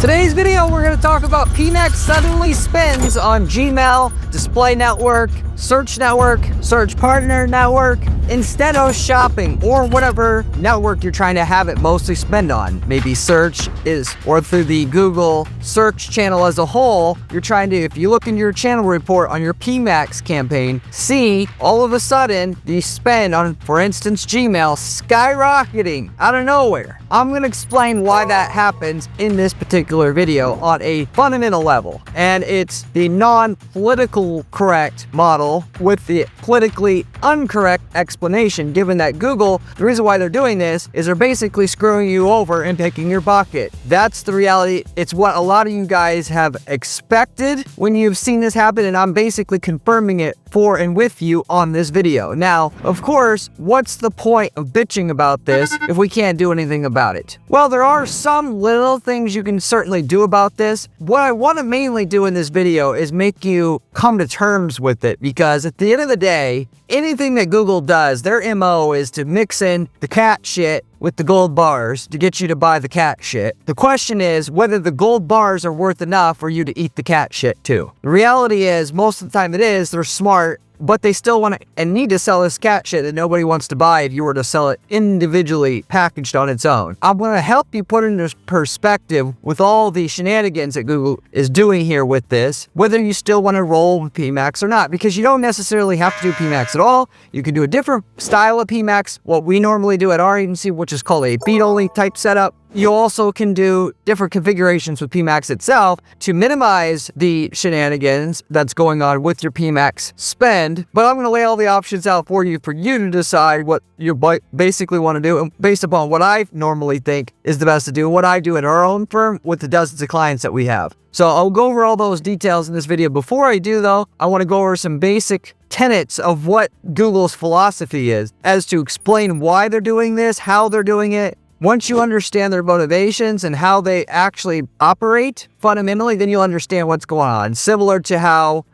Today's video, we're going to talk about PMAX suddenly spends on Gmail, Display Network, Search Network, Search Partner Network, instead of shopping or whatever network you're trying to have it mostly spend on. Maybe search is, or through the Google search channel as a whole, you're trying to, if you look in your channel report on your PMAX campaign, see all of a sudden the spend on, for instance, Gmail skyrocketing out of nowhere. I'm going to explain why that happens in this particular video on a fundamental level. And it's the non-political correct model with the politically incorrect explanation, given that Google, the reason why they're doing this is they're basically screwing you over and picking your pocket. That's the reality. It's what a lot of you guys have expected when you've seen this happen, and I'm basically confirming it for and with you on this video. Now, of course, what's the point of bitching about this if we can't do anything about it? Well, there are some little things you can certainly do about this. What I want to mainly do in this video is make you come to terms with it, because at the end of the day, anything that Google does, their MO is to mix in the cat shit with the gold bars to get you to buy the cat shit. The question is whether the gold bars are worth enough for you to eat the cat shit too. The reality is, most of the time it is, they're smart, but they still want to and need to sell this cat shit that nobody wants to buy if you were to sell it individually packaged on its own. I'm going to help you put into perspective with all the shenanigans that Google is doing here with this, whether you still want to roll with PMAX or not, because you don't necessarily have to do PMAX at all. You can do a different style of PMAX, what we normally do at our agency, which is called a beat-only type setup. You also can do different configurations with PMAX itself to minimize the shenanigans that's going on with your PMAX spend. But I'm going to lay all the options out for you to decide what you basically want to do, and based upon what I normally think is the best to do, what I do at our own firm with the dozens of clients that we have. So I'll go over all those details in this video. Before I do, though, I want to go over some basic tenets of what Google's philosophy is as to explain why they're doing this, how they're doing it. Once you understand their motivations and how they actually operate fundamentally, then you'll understand what's going on. Similar to how,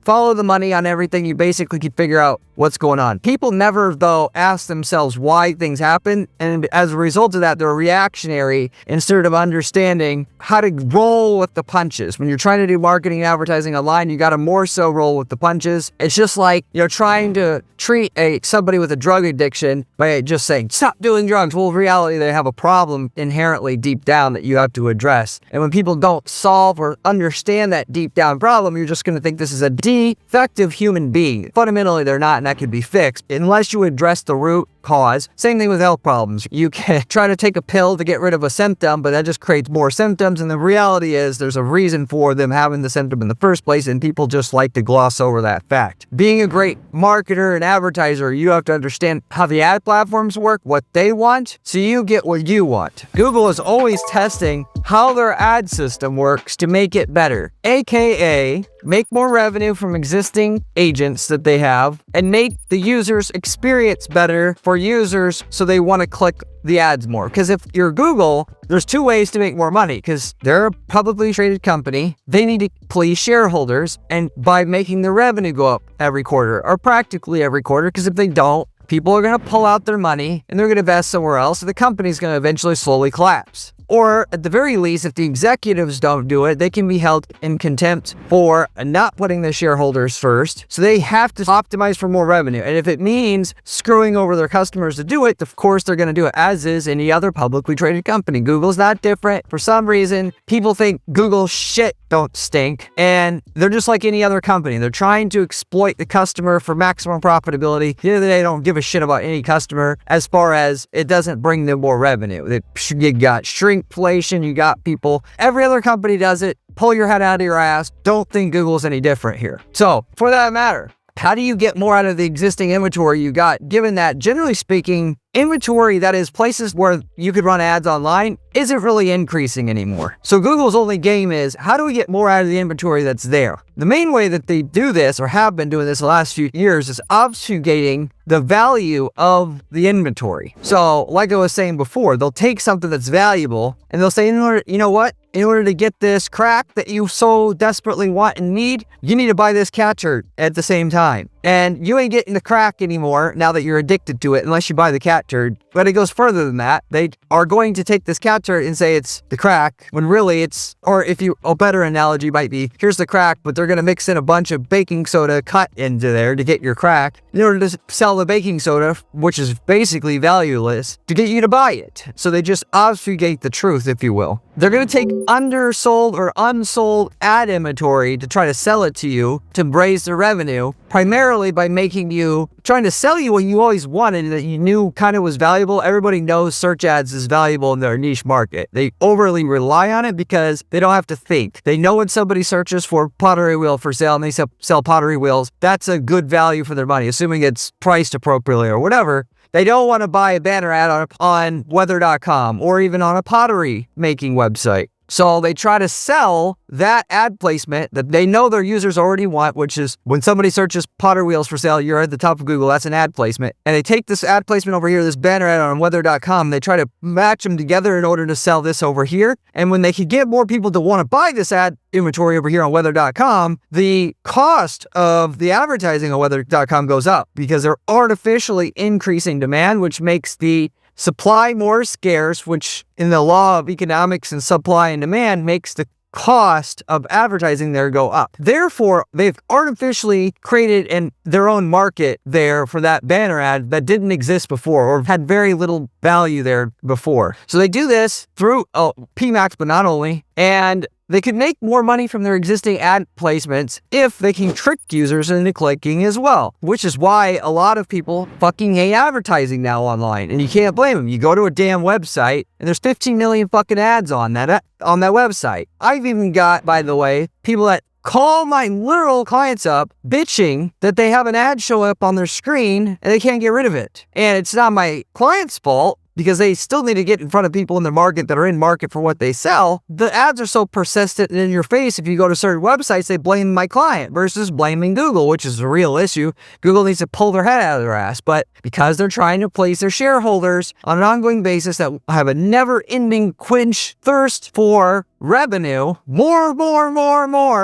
follow the money on everything, you basically can figure out what's going on. People never, though, ask themselves why things happen, and as a result of that, they're reactionary instead of understanding how to roll with the punches. When you're trying to do marketing and advertising online, you got to more so roll with the punches. It's just like you're trying to treat somebody with a drug addiction by just saying, stop doing drugs. Well, in reality, they have a problem inherently deep down that you have to address. And when people don't solve or understand that deep down problem, you're just going to think this is a defective human being. Fundamentally, they're not, and that could be fixed unless you address the root cause. Same thing with health problems. You can try to take a pill to get rid of a symptom, but that just creates more symptoms, and the reality is there's a reason for them having the symptom in the first place, and people just like to gloss over that fact. Being a great marketer and advertiser, you have to understand how the ad platforms work, what they want, so you get what you want. Google is always testing how their ad system works to make it better, aka make more revenue from existing agents that they have and make the user's experience better for users so they want to click the ads more. Because if you're Google, there's two ways to make more money, because they're a publicly traded company. They need to please shareholders, and by making the revenue go up every quarter or practically every quarter, because if they don't, people are going to pull out their money and they're going to invest somewhere else, and the company's going to eventually slowly collapse. Or at the very least, if the executives don't do it, they can be held in contempt for not putting the shareholders first. So they have to optimize for more revenue. And if it means screwing over their customers to do it, of course they're going to do it, as is any other publicly traded company. Google's not different. For some reason, people think Google shit don't stink, and they're just like any other company. They're trying to exploit the customer for maximum profitability. At the end of the day, they don't give a shit about any customer as far as it doesn't bring them more revenue. You got shrinkflation, you got people. Every other company does it. Pull your head out of your ass. Don't think Google's any different here. So, for that matter, how do you get more out of the existing inventory you got, given that, generally speaking, inventory that is places where you could run ads online isn't really increasing anymore? So Google's only game is, how do we get more out of the inventory that's there? The main way that they do this, or have been doing this the last few years, is obfuscating the value of the inventory. So like I was saying before, they'll take something that's valuable and they'll say, in order to get this crack that you so desperately want and need, you need to buy this cat shirt at the same time. and you ain't getting the crack anymore now that you're addicted to it unless you buy the cat turd. But it goes further than that. They are going to take this cat turd and say it's the crack when really it's, or if you, a better analogy might be, here's the crack, but they're going to mix in a bunch of baking soda cut into there to get your crack in order to sell the baking soda, which is basically valueless, to get you to buy it. So they just obfuscate the truth, if you will. They're going to take undersold or unsold ad inventory to try to sell it to you to raise their revenue, primarily by trying to sell you what you always wanted that you knew kind of was valuable. Everybody knows search ads is valuable in their niche market. They overly rely on it because they don't have to think. They know when somebody searches for pottery wheel for sale and they sell pottery wheels, that's a good value for their money, assuming it's priced appropriately or whatever. They don't want to buy a banner ad on weather.com or even on a pottery making website. So they try to sell that ad placement that they know their users already want, which is when somebody searches pottery wheels for sale, you're at the top of Google, that's an ad placement. And they take this ad placement over here, this banner ad on weather.com, they try to match them together in order to sell this over here. And when they can get more people to want to buy this ad inventory over here on weather.com, the cost of the advertising on weather.com goes up because they're artificially increasing demand, which makes the supply more scarce, which in the law of economics and supply and demand makes the cost of advertising there go up. Therefore, they've artificially created their own market there for that banner ad that didn't exist before or had very little value there before. So they do this through PMAX, but not only, and they could make more money from their existing ad placements if they can trick users into clicking as well, which is why a lot of people fucking hate advertising now online, and you can't blame them. You go to a damn website, and there's 15 million fucking ads on that website. I've even got, by the way, people that call my literal clients up bitching that they have an ad show up on their screen and they can't get rid of it. And it's not my client's fault, because they still need to get in front of people in the market that are in market for what they sell. The ads are so persistent and in your face. If you go to certain websites, they blame my client versus blaming Google, which is a real issue. Google needs to pull their head out of their ass. But because they're trying to please their shareholders on an ongoing basis that have a never-ending thirst for revenue, more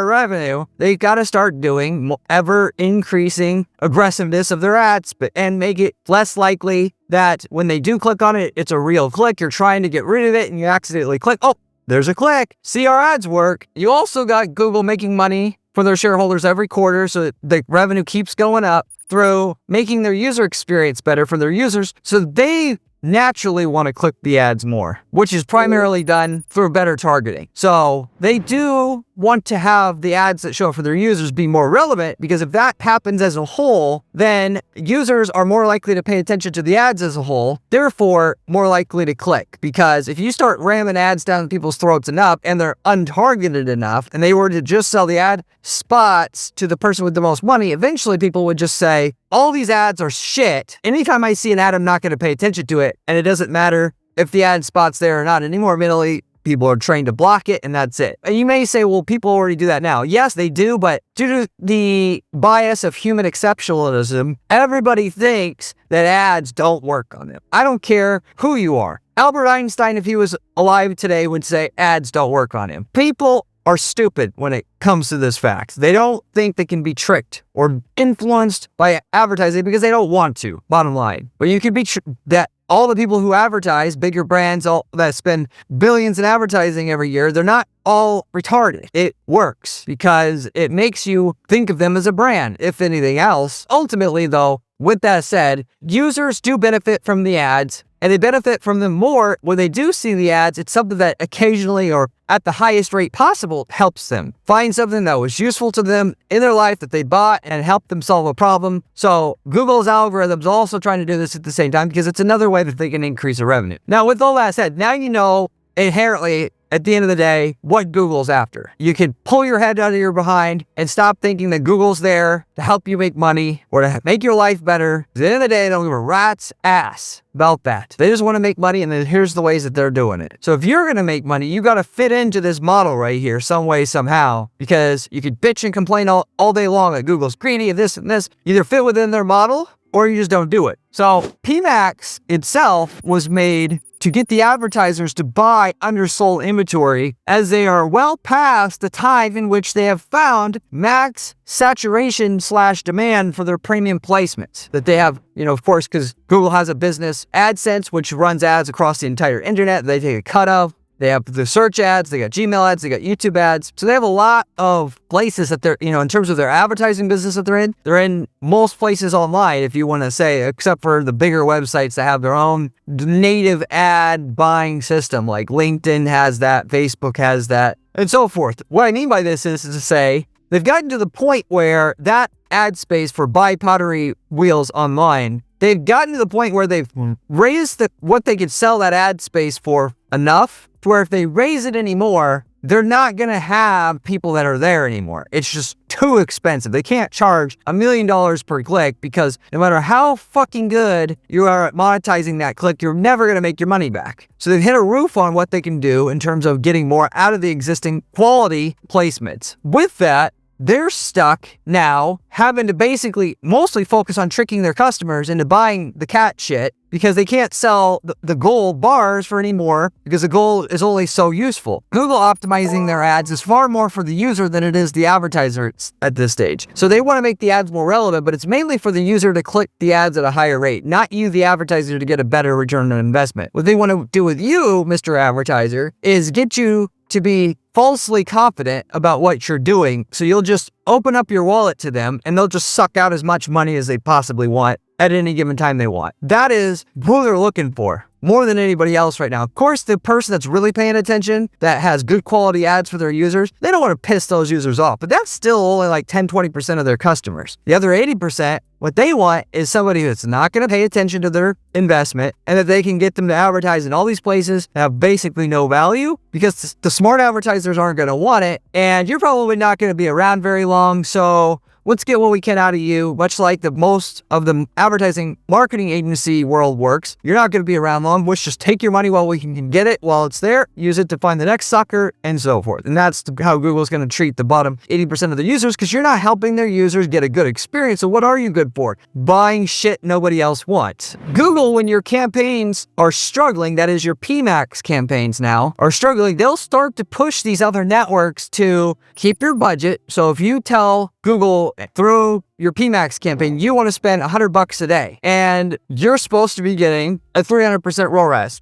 revenue, they've got to start doing ever-increasing aggressiveness of their ads and make it less likely that when they do click on it, it's a real click. You're trying to get rid of it and you accidentally click. Oh, there's a click. See our ads work. You also got Google making money for their shareholders every quarter, so that the revenue keeps going up through making their user experience better for their users, so they naturally want to click the ads more, which is primarily done through better targeting. So they do want to have the ads that show up for their users be more relevant, because if that happens as a whole, then users are more likely to pay attention to the ads as a whole, therefore more likely to click. Because if you start ramming ads down people's throats enough and they're untargeted enough and they were to just sell the ad spots to the person with the most money, eventually people would just say, all these ads are shit. Anytime I see an ad, I'm not going to pay attention to it. And it doesn't matter if the ad spot's there or not anymore. Mentally, people are trained to block it, and that's it. And you may say, well, people already do that now. Yes, they do, but due to the bias of human exceptionalism, everybody thinks that ads don't work on them. I don't care who you are. Albert Einstein, if he was alive today, would say ads don't work on him. People are stupid when it comes to this fact. They don't think they can be tricked or influenced by advertising because they don't want to, bottom line. But you can be that all the people who advertise, bigger brands, all that spend billions in advertising every year, they're not all retarded. It works because it makes you think of them as a brand, if anything else. Ultimately, though, with that said, users do benefit from the ads, and they benefit from them more when they do see the ads. It's something that occasionally or at the highest rate possible helps them find something that was useful to them in their life that they bought and helped them solve a problem. So Google's algorithms also trying to do this at the same time because it's another way that they can increase their revenue. Now, with all that said, now you know inherently at the end of the day what Google's after. You can pull your head out of your behind and stop thinking that Google's there to help you make money or to make your life better. At the end of the day, they don't give a rat's ass about that. They just want to make money, and then here's the ways that they're doing it. So if you're going to make money, you got to fit into this model right here some way, somehow, because you could bitch and complain all day long that Google's greedy and this and this. Either fit within their model or you just don't do it. So PMAX itself was made to get the advertisers to buy undersold inventory, as they are well past the time in which they have found max saturation / demand for their premium placements that they have, of course, because Google has a business AdSense, which runs ads across the entire internet. They take a cut of. They have the search ads, they got Gmail ads, they got YouTube ads. So they have a lot of places that they're, in terms of their advertising business that they're in. They're in most places online, if you want to say, except for the bigger websites that have their own native ad buying system. Like LinkedIn has that, Facebook has that, and so forth. What I mean by this is to say, they've gotten to the point where that ad space for buy pottery wheels online, they've gotten to the point where they've raised what they could sell that ad space for enough to where if they raise it anymore, they're not going to have people that are there anymore. It's just too expensive. They can't charge $1 million per click because no matter how fucking good you are at monetizing that click, you're never going to make your money back. So they've hit a roof on what they can do in terms of getting more out of the existing quality placements. With that, they're stuck now having to basically mostly focus on tricking their customers into buying the cat shit because they can't sell the gold bars for anymore because the gold is only so useful. Google optimizing their ads is far more for the user than it is the advertiser at this stage. So they want to make the ads more relevant, but it's mainly for the user to click the ads at a higher rate, not you, the advertiser, to get a better return on investment. What they want to do with you, Mr. Advertiser, is get you to be falsely confident about what you're doing. So you'll just open up your wallet to them and they'll just suck out as much money as they possibly want at any given time they want. That is who they're looking for more than anybody else right now. Of course, the person that's really paying attention, that has good quality ads for their users, they don't want to piss those users off, but that's still only like 10-20% of their customers. The other 80%, what they want is somebody that's not going to pay attention to their investment and that they can get them to advertise in all these places that have basically no value because the smart advertisers aren't going to want it and you're probably not going to be around very long. So let's get what we can out of you, much like the most of the advertising marketing agency world works. You're not going to be around long. Let's just take your money while we can get it, while it's there, use it to find the next sucker, and so forth. And that's how Google's going to treat the bottom 80% of the users because you're not helping their users get a good experience. So what are you good for? Buying shit nobody else wants. Google, when your campaigns are struggling, that is your PMAX campaigns now, are struggling, they'll start to push these other networks to keep your budget. So if you tell Google through your PMAX campaign, you want to spend $100 a day and you're supposed to be getting a 300% ROAS.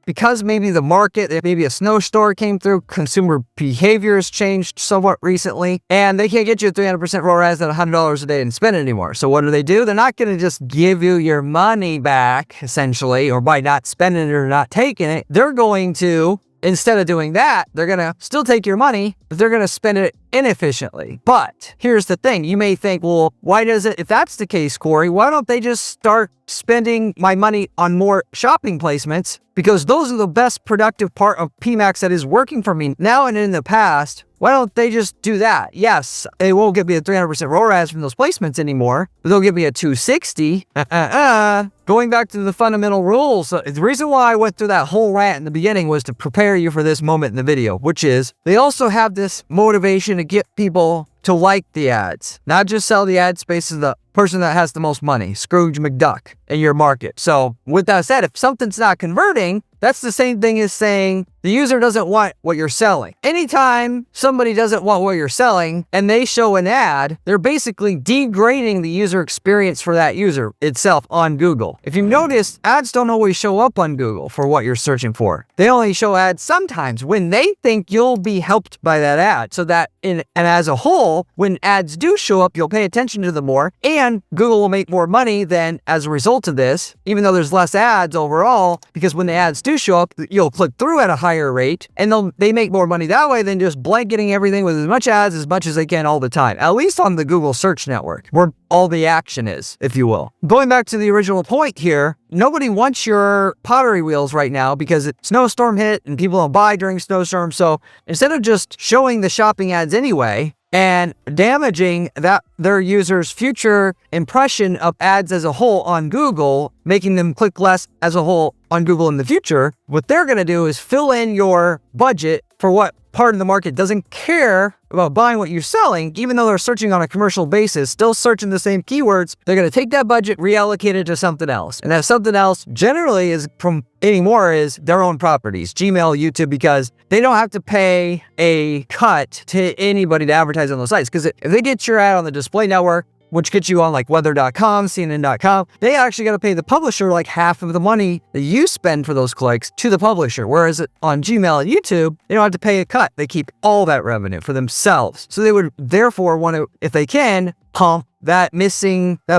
Because maybe the market, maybe a snowstorm came through, consumer behavior has changed somewhat recently, and they can't get you a 300% ROAS at $100 a day and spend it anymore. So what do? They're not going to just give you your money back, essentially, or by not spending it or not taking it. They're going to, instead of doing that, they're going to still take your money, but they're going to spend it inefficiently. But here's the thing. You may think, well, if that's the case, Corey, why don't they just start spending my money on more shopping placements? Because those are the best productive part of PMAX that is working for me now and in the past. Why don't they just do that? Yes, they won't give me a 300% ROAS from those placements anymore, but they'll give me a 260. Going back to the fundamental rules, the reason why I went through that whole rant in the beginning was to prepare you for this moment in the video, which is they also have this motivation to get people to like the ads, not just sell the ad space to the person that has the most money, Scrooge McDuck, in your market. So with that said, if something's not converting, that's the same thing as saying the user doesn't want what you're selling. Anytime somebody doesn't want what you're selling and they show an ad, they're basically degrading the user experience for that user itself on Google. If you notice, ads don't always show up on Google for what you're searching for. They only show ads sometimes when they think you'll be helped by that ad. So that and as a whole, when ads do show up, you'll pay attention to them more and Google will make more money than as a result of this, even though there's less ads overall, because when the ads do show up, you'll click through at a higher rate and they make more money that way than just blanketing everything with as much ads as much as they can all the time, at least on the Google search network where all the action is, if you will. Going back to the original point here, nobody wants your pottery wheels right now because snowstorm hit and people don't buy during snowstorms. So instead of just showing the shopping ads anyway and damaging their users' future impression of ads as a whole on Google, making them click less as a whole on Google in the future, what they're going to do is fill in your budget for what part of the market doesn't care about buying what you're selling, even though they're searching on a commercial basis, still searching the same keywords. They're going to take that budget, reallocate it to something else. And that something else generally is is their own properties, Gmail, YouTube, because they don't have to pay a cut to anybody to advertise on those sites. Because if they get your ad on the display network, which gets you on like weather.com, CNN.com, they actually got to pay the publisher like half of the money that you spend for those clicks to the publisher. Whereas on Gmail and YouTube, they don't have to pay a cut. They keep all that revenue for themselves. So they would therefore want to, if they can, pump that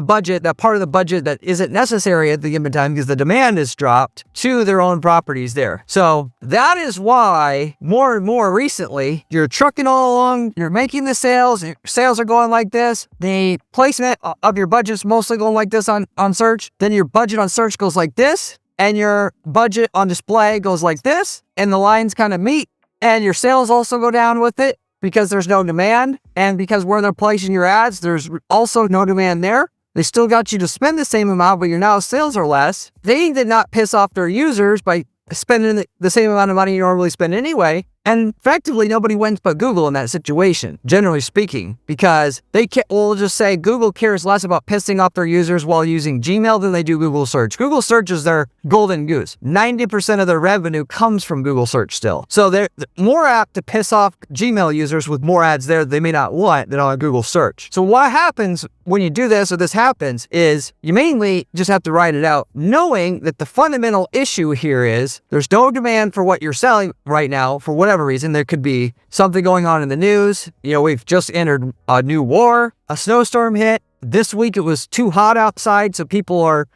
budget, that part of the budget that isn't necessary at the given time because the demand is dropped to their own properties there. So that is why more and more recently, you're trucking all along, you're making the sales, your sales are going like this. The placement of your budget's mostly going like this on search. Then your budget on search goes like this, and your budget on display goes like this, and the lines kind of meet, and your sales also go down with it, because there's no demand, and because where they're placing your ads, there's also no demand there. They still got you to spend the same amount, but your now sales are less. They did not piss off their users by spending the same amount of money you normally spend anyway. And effectively, nobody wins but Google in that situation, generally speaking, because we'll just say Google cares less about pissing off their users while using Gmail than they do Google search. Google search is their golden goose. 90% of their revenue comes from Google search still. So they're more apt to piss off Gmail users with more ads there they may not want than on Google search. So what happens when you do this, or this happens, is you mainly just have to write it out, knowing that the fundamental issue here is there's no demand for what you're selling right now for whatever reason. There could be something going on in the news. We've just entered a new war, a snowstorm hit. This week it was too hot outside, so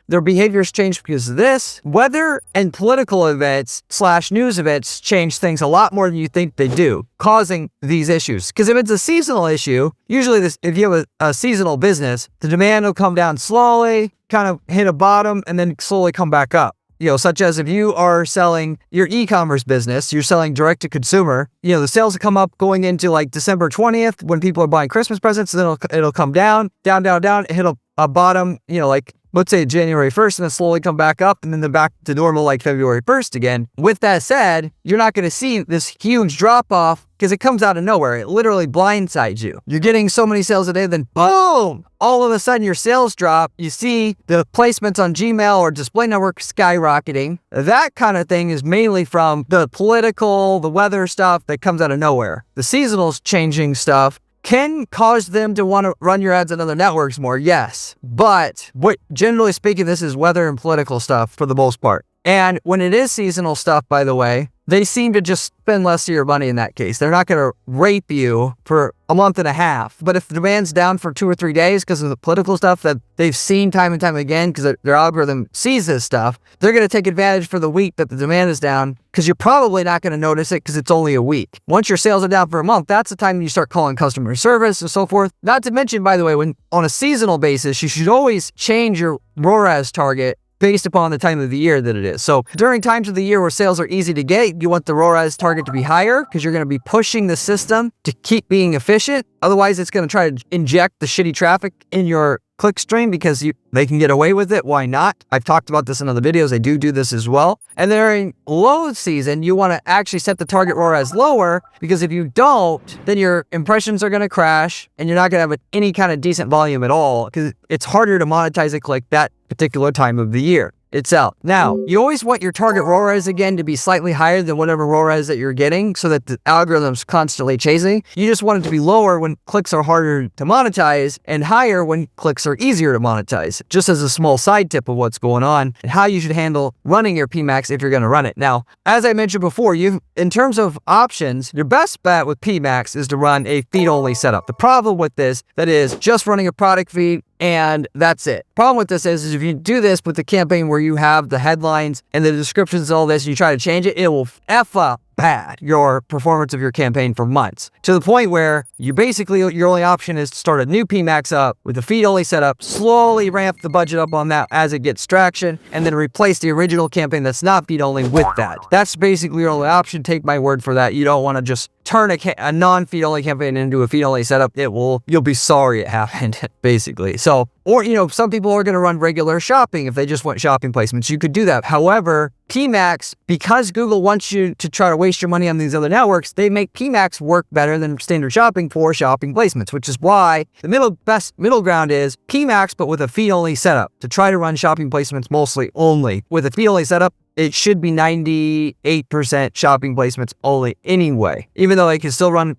their behaviors changed because of this. Weather and political events / news events change things a lot more than you think they do, causing these issues. Because if it's a seasonal issue, usually if you have a seasonal business, the demand will come down slowly, kind of hit a bottom, and then slowly come back up. Such as if you are selling your e-commerce business, you're selling direct to consumer, the sales will come up going into like December 20th when people are buying Christmas presents, and then it'll come down, hit a bottom, like let's say January 1st, and then slowly come back up, and then back to normal like February 1st again. With that said, you're not going to see this huge drop off because it comes out of nowhere. It literally blindsides you. You're getting so many sales a day, then boom, all of a sudden your sales drop. You see the placements on Gmail or display network skyrocketing. That kind of thing is mainly from the the weather stuff that comes out of nowhere. The seasonal changing stuff can cause them to want to run your ads on other networks more, yes. But generally speaking, this is weather and political stuff for the most part. And when it is seasonal stuff, by the way, they seem to just spend less of your money in that case. They're not going to rape you for a month and a half. But if the demand's down for 2 or 3 days because of the political stuff that they've seen time and time again, because their algorithm sees this stuff, they're going to take advantage for the week that the demand is down, because you're probably not going to notice it because it's only a week. Once your sales are down for a month, that's the time you start calling customer service and so forth. Not to mention, by the way, when on a seasonal basis, you should always change your ROAS target based upon the time of the year that it is. So during times of the year where sales are easy to get, you want the ROAS target to be higher because you're going to be pushing the system to keep being efficient. Otherwise, it's going to try to inject the shitty traffic in your clickstream because they can get away with it. Why not? I've talked about this in other videos. They do this as well. And during low season, you want to actually set the target ROAS lower, because if you don't, then your impressions are going to crash and you're not going to have any kind of decent volume at all, because it's harder to monetize a click that particular time of the year itself. Now, you always want your target ROAS again to be slightly higher than whatever ROAS that you're getting, so that the algorithm's constantly chasing. You just want it to be lower when clicks are harder to monetize and higher when clicks are easier to monetize. Just as a small side tip of what's going on and how you should handle running your PMAX if you're going to run it. Now, as I mentioned before, in terms of options, your best bet with PMAX is to run a feed-only setup. The problem with this, that is just running a product feed, and that's it. Problem with this is if you do this with the campaign where you have the headlines and the descriptions and all this, and you try to change it, it will F up bad your performance of your campaign for months, to the point where your only option is to start a new PMAX up with the feed only setup, slowly ramp the budget up on that as it gets traction, and then replace the original campaign that's not feed only with that. That's basically your only option. Take my word for that. You don't want to just turn a non-feed-only campaign into a feed-only setup, you'll be sorry it happened, basically. So, or, some people are going to run regular shopping if they just want shopping placements. You could do that. However, PMAX, because Google wants you to try to waste your money on these other networks, they make PMAX work better than standard shopping for shopping placements, which is why the best middle ground is PMAX, but with a feed-only setup to try to run shopping placements mostly only. With a feed-only setup, it should be 98% shopping placements only anyway. Even though they can still run,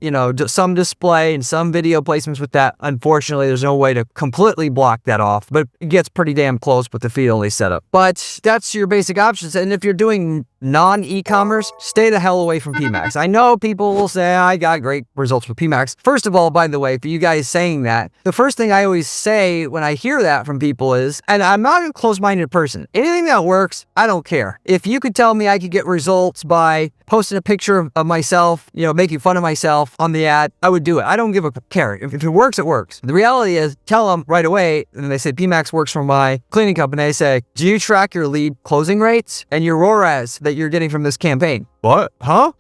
some display and some video placements with that, unfortunately, there's no way to completely block that off, but it gets pretty damn close with the feed-only setup. But that's your basic options. And if you're doing non-e-commerce, stay the hell away from PMAX. I know people will say, I got great results with PMAX. First of all, by the way, for you guys saying that, the first thing I always say when I hear that from people is, and I'm not a close-minded person, anything that works, I don't care. If you could tell me I could get results by posting a picture of myself, making fun of myself on the ad, I would do it. I don't give a care. If it works, it works. The reality is, tell them right away, and they say PMAX works for my cleaning company. I say, do you track your lead closing rates and your ROAS that you're getting from this campaign? What? Huh?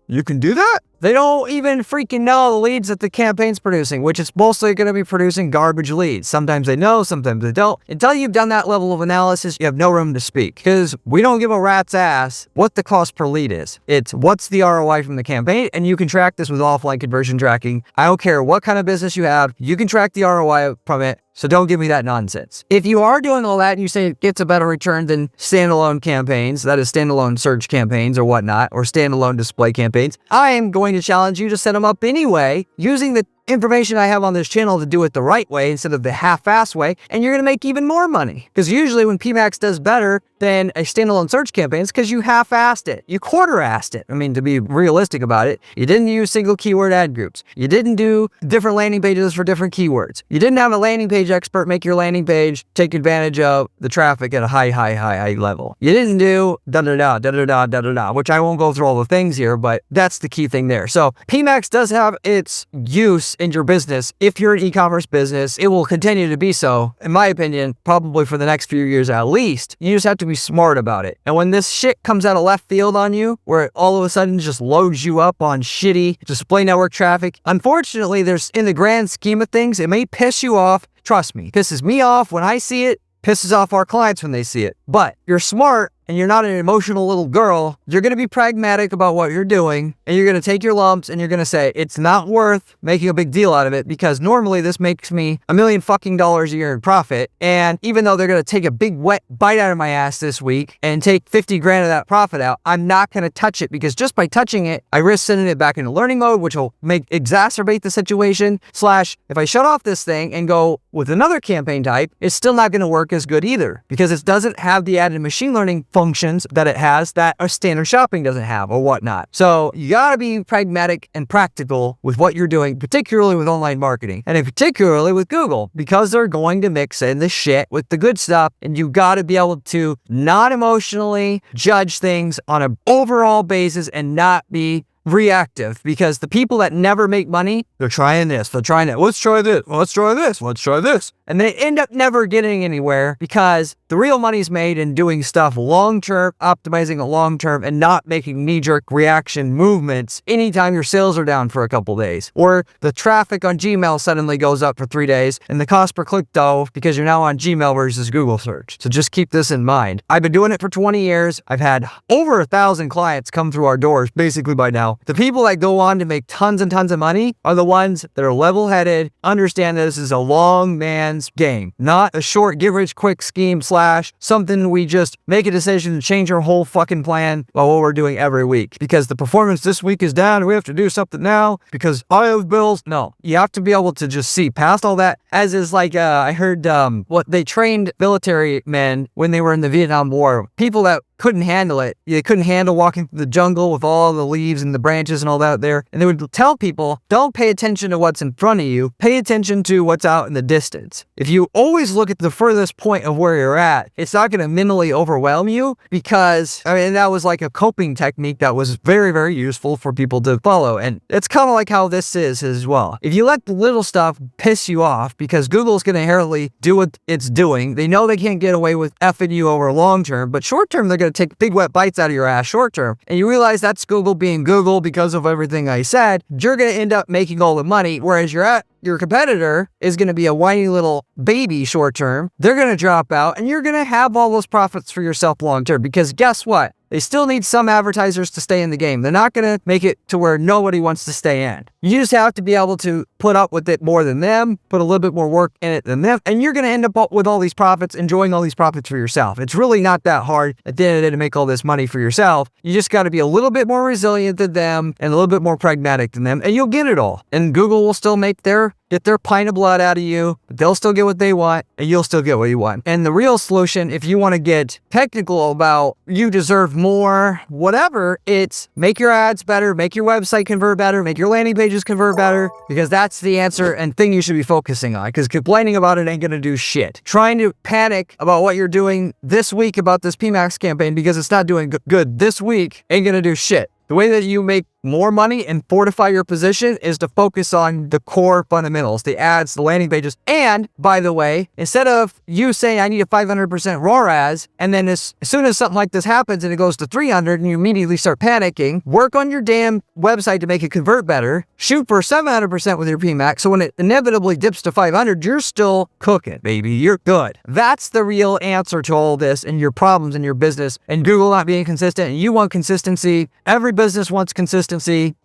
You can do that? They don't even freaking know the leads that the campaign's producing, which is mostly going to be producing garbage leads. Sometimes they know, sometimes they don't. Until you've done that level of analysis, you have no room to speak. Because we don't give a rat's ass what the cost per lead is. It's what's the ROI from the campaign, and you can track this with offline conversion tracking. I don't care what kind of business you have, you can track the ROI from it. So don't give me that nonsense. If you are doing all that and you say it gets a better return than standalone campaigns, that is standalone search campaigns or whatnot, or standalone display campaigns, I am going to challenge you to set them up anyway using the information I have on this channel to do it the right way instead of the half-ass way, and you're going to make even more money. Because usually when PMAX does better than a standalone search campaign, it's because you half-assed it. You quarter-assed it. I mean, to be realistic about it, you didn't use single keyword ad groups. You didn't do different landing pages for different keywords. You didn't have a landing page expert make your landing page take advantage of the traffic at a high level. You didn't do da-da-da, which I won't go through all the things here, but that's the key thing there. So PMAX does have its use in your business. If you're an e-commerce business, it will continue to be so, in my opinion, probably for the next few years at least. You just have to be smart about it. And when this shit comes out of left field on you, where it all of a sudden just loads you up on shitty display network traffic, unfortunately, in the grand scheme of things, it may piss you off. Trust me, pisses me off when I see it, pisses off our clients when they see it. But you're smart and you're not an emotional little girl, you're going to be pragmatic about what you're doing, and you're going to take your lumps and you're going to say, it's not worth making a big deal out of it because normally this makes me $1 million fucking a year in profit. And even though they're going to take a big wet bite out of my ass this week and take 50 grand of that profit out, I'm not going to touch it because just by touching it, I risk sending it back into learning mode, which will exacerbate the situation. / if I shut off this thing and go with another campaign type, it's still not going to work as good either because it doesn't have the added machine learning functions that it has that a standard shopping doesn't have or whatnot. So you gotta be pragmatic and practical with what you're doing, particularly with online marketing and particularly with Google, because they're going to mix in the shit with the good stuff, and you gotta be able to not emotionally judge things on an overall basis and not be reactive, because the people that never make money, they're trying this, they're trying that. Let's try this, let's try this, let's try this. And they end up never getting anywhere because the real money's made in doing stuff long-term, optimizing it long-term, and not making knee-jerk reaction movements anytime your sales are down for a couple days. Or the traffic on Gmail suddenly goes up for 3 days and the cost per click dove because you're now on Gmail versus Google search. So just keep this in mind. I've been doing it for 20 years. I've had over 1,000 clients come through our doors basically by now. The people that go on to make tons and tons of money are the ones that are level-headed, understand that this is a long man's game, not a short get-rich-quick scheme / something we just make a decision to change our whole fucking plan about what we're doing every week. Because the performance this week is down, we have to do something now because I have bills. No, you have to be able to just see past all that. As is like, I heard what they trained military men when they were in the Vietnam War. People that couldn't handle it. They couldn't handle walking through the jungle with all the leaves and the branches and all that there. And they would tell people, don't pay attention to what's in front of you. Pay attention to what's out in the distance. If you always look at the furthest point of where you're at, it's not going to mentally overwhelm you because, I mean, that was like a coping technique that was very, very useful for people to follow. And it's kind of like how this is as well. If you let the little stuff piss you off because Google's going to inherently do what it's doing, they know they can't get away with effing you over long term, but short term, they're going to to take big wet bites out of your ass short term. And you realize that's Google being Google because of everything I said. You're going to end up making all the money, whereas your competitor is going to be a whiny little baby short term. They're going to drop out and you're going to have all those profits for yourself long term, because guess what? They still need some advertisers to stay in the game. They're not going to make it to where nobody wants to stay in. You just have to be able to put up with it more than them, put a little bit more work in it than them, and you're going to end up with all these profits, enjoying all these profits for yourself. It's really not that hard at the end of the day to make all this money for yourself. You just got to be a little bit more resilient than them and a little bit more pragmatic than them, and you'll get it all. And Google will still get their pint of blood out of you, but they'll still get what they want, and you'll still get what you want. And the real solution, if you want to get technical about you deserve more, whatever, it's make your ads better, make your website convert better, make your landing pages convert better, because that's the answer and thing you should be focusing on, because complaining about it ain't going to do shit. Trying to panic about what you're doing this week about this PMAX campaign because it's not doing good this week ain't going to do shit. The way that you make more money and fortify your position is to focus on the core fundamentals, the ads, the landing pages. And by the way, instead of you saying I need a 500% ROAS, and then as soon as something like this happens and it goes to 300 and you immediately start panicking, work on your damn website to make it convert better, shoot for 700% with your PMAX, so when it inevitably dips to 500, you're still cooking, baby. You're good. That's the real answer to all this and your problems in your business and Google not being consistent, and you want consistency. Every business wants consistency.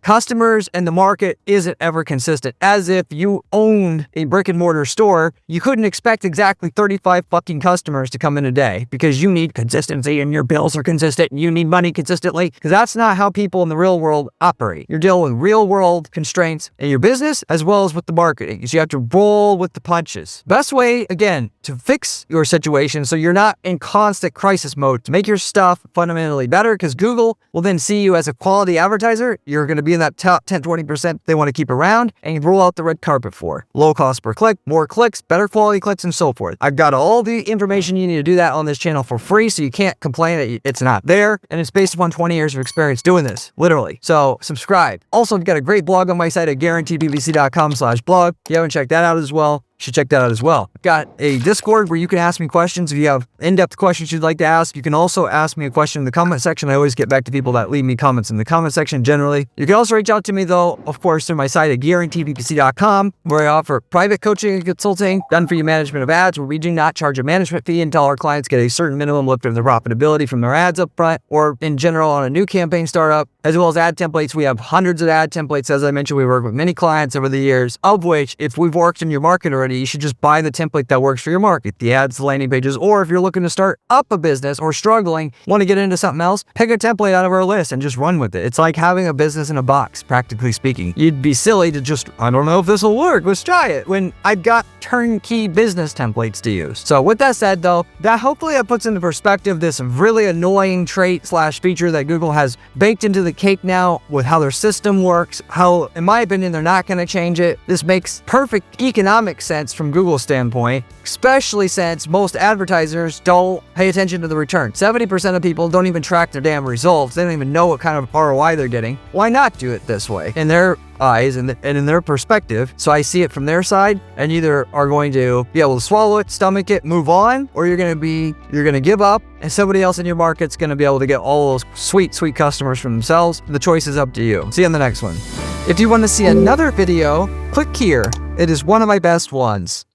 Customers and the market isn't ever consistent. As if you owned a brick and mortar store, you couldn't expect exactly 35 fucking customers to come in a day, because you need consistency and your bills are consistent and you need money consistently, because that's not how people in the real world operate. You're dealing with real world constraints in your business as well as with the marketing. So you have to roll with the punches. Best way, again, to fix your situation so you're not in constant crisis mode, to make your stuff fundamentally better, because Google will then see you as a quality advertiser. You're going to be in that top 10-20% they want to keep around and you roll out the red carpet for. Low cost per click, more clicks, better quality clicks, and so forth. I've got all the information you need to do that on this channel for free, so you can't complain that it's not there. And it's based upon 20 years of experience doing this, literally. So subscribe. Also, I've got a great blog on my site at guaranteedppc.com/blog. If you haven't checked that out as well, you should check that out as well. I've got a Discord where you can ask me questions. If you have in-depth questions you'd like to ask, you can also ask me a question in the comment section. I always get back to people that leave me comments in the comment section generally. You can also reach out to me though, of course, through my site at guaranteedppc.com, where I offer private coaching and consulting, done for you management of ads, where we do not charge a management fee until our clients get a certain minimum lift of their profitability from their ads up front, or in general on a new campaign startup, as well as ad templates. We have hundreds of ad templates. As I mentioned, we work with many clients over the years, of which, if we've worked in your market already, you should just buy the template that works for your market, the ads, the landing pages, or if you're looking to start up a business or struggling, want to get into something else, pick a template out of our list and just run with it. It's like having a business in a box, practically speaking. You'd be silly to just, I don't know if this will work, let's try it, when I've got turnkey business templates to use. So with that said though, that hopefully that puts into perspective this really annoying trait/feature that Google has baked into the cake now with how their system works, how, in my opinion, they're not going to change it. This makes perfect economic sense from Google's standpoint, especially since most advertisers don't pay attention to the return. 70% of people don't even track their damn results. They don't even know what kind of ROI they're getting. Why not do it this way? In their eyes and in their perspective. So I see it from their side, and either are going to be able to swallow it, stomach it, move on, or you're going to give up, and somebody else in your market's going to be able to get all those sweet customers for themselves. The choice is up to you. See you on the next one. If you want to see another video, click here. It is one of my best ones.